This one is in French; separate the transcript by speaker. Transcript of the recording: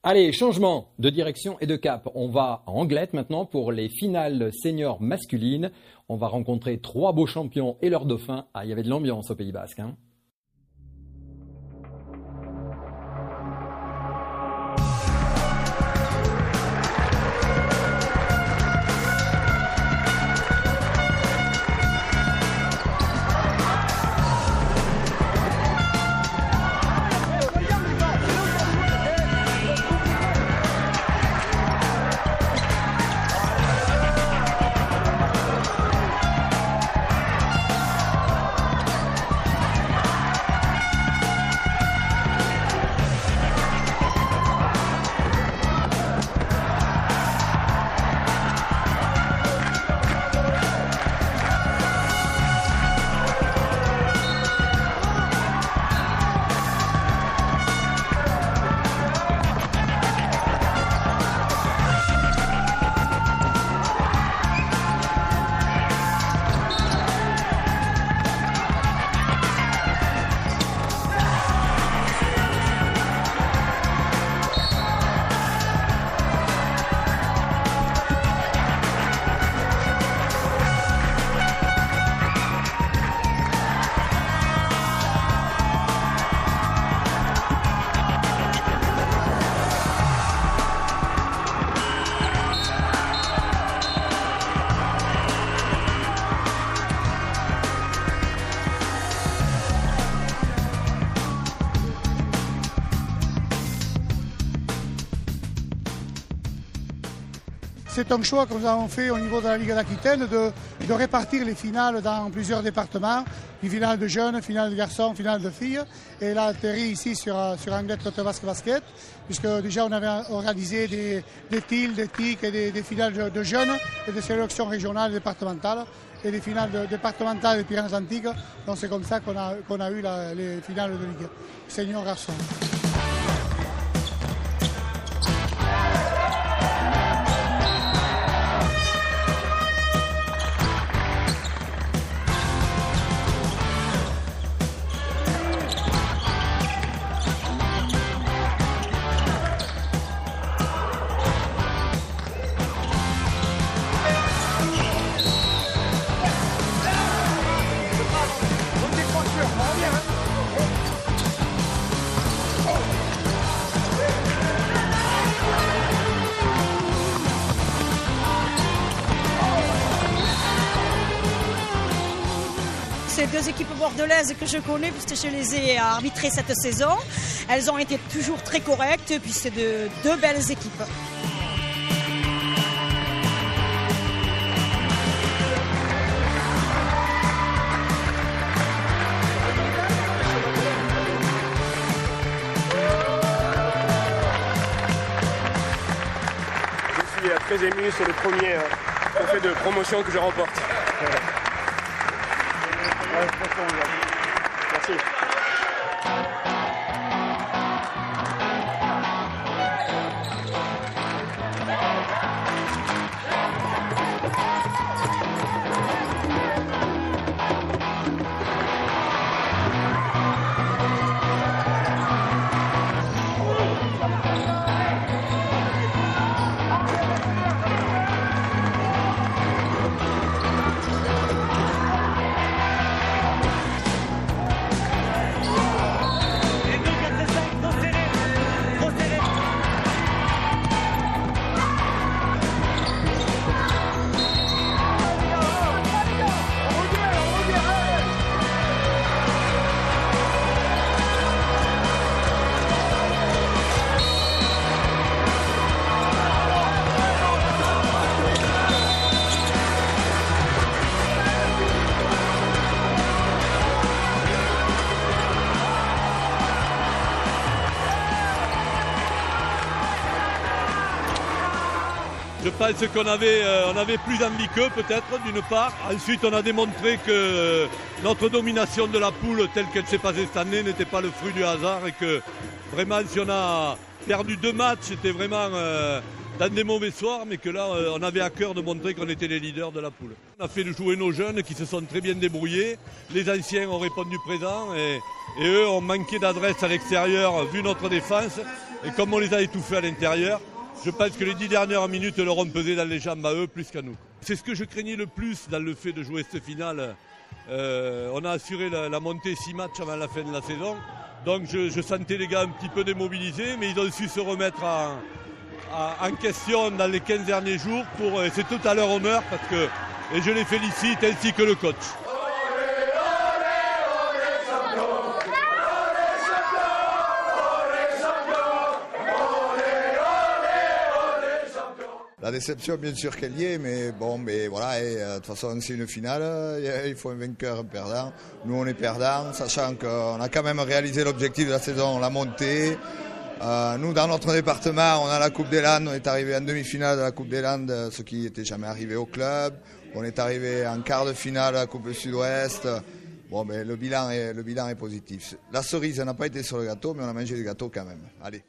Speaker 1: Allez, changement de direction et de cap. On va à Anglet maintenant pour les finales seniors masculines. On va rencontrer 3 beaux champions et leurs dauphins. Ah, il y avait de l'ambiance au Pays Basque, hein.
Speaker 2: C'est un choix que nous avons fait au niveau de la Ligue d'Aquitaine de répartir les finales dans plusieurs départements, une finale de jeunes, finale de garçons, finale de filles. Et là, atterri ici sur Anglet Côte Basque Basket, puisque déjà on avait organisé des TIL, des TIC et des finales de jeunes et des sélections régionales et départementales et des finales départementales des Pyrénées-Atlantiques. Donc c'est comme ça qu'on a eu les finales de Ligue senior garçons.
Speaker 3: C'est 2 équipes bordelaises que je connais puisque je les ai arbitrées cette saison. Elles ont été toujours très correctes et puis c'est 2 belles équipes.
Speaker 4: Je suis très ému, c'est le premier trophée de promotion que je remporte. Merci.
Speaker 5: Je pense qu'on avait plus envie qu'eux peut-être d'une part. Ensuite on a démontré que notre domination de la poule telle qu'elle s'est passée cette année n'était pas le fruit du hasard et que vraiment si on a perdu 2 matchs c'était vraiment dans des mauvais soirs, mais que là, on avait à cœur de montrer qu'on était les leaders de la poule. On a fait jouer nos jeunes qui se sont très bien débrouillés. Les anciens ont répondu présent et eux ont manqué d'adresse à l'extérieur vu notre défense. Et comme on les a étouffés à l'intérieur, je pense que les 10 dernières minutes leur ont pesé dans les jambes à eux plus qu'à nous. C'est ce que je craignais le plus dans le fait de jouer cette finale. On a assuré la montée 6 matchs avant la fin de la saison. Donc je sentais les gars un petit peu démobilisés, mais ils ont su se remettre en question dans les 15 derniers jours. C'est tout à leur honneur et je les félicite ainsi que le coach.
Speaker 6: La déception, bien sûr qu'elle y est, mais bon, voilà, de toute façon, c'est une finale, il faut un vainqueur, un perdant. Nous, on est perdants, sachant qu'on a quand même réalisé l'objectif de la saison, la montée. Nous, dans notre département, on a la Coupe des Landes, on est arrivé en demi-finale de la Coupe des Landes, ce qui n'était jamais arrivé au club. On est arrivé en quart de finale de la Coupe du Sud-Ouest. Bon, le bilan est positif. La cerise n'a pas été sur le gâteau, mais on a mangé du gâteau quand même. Allez.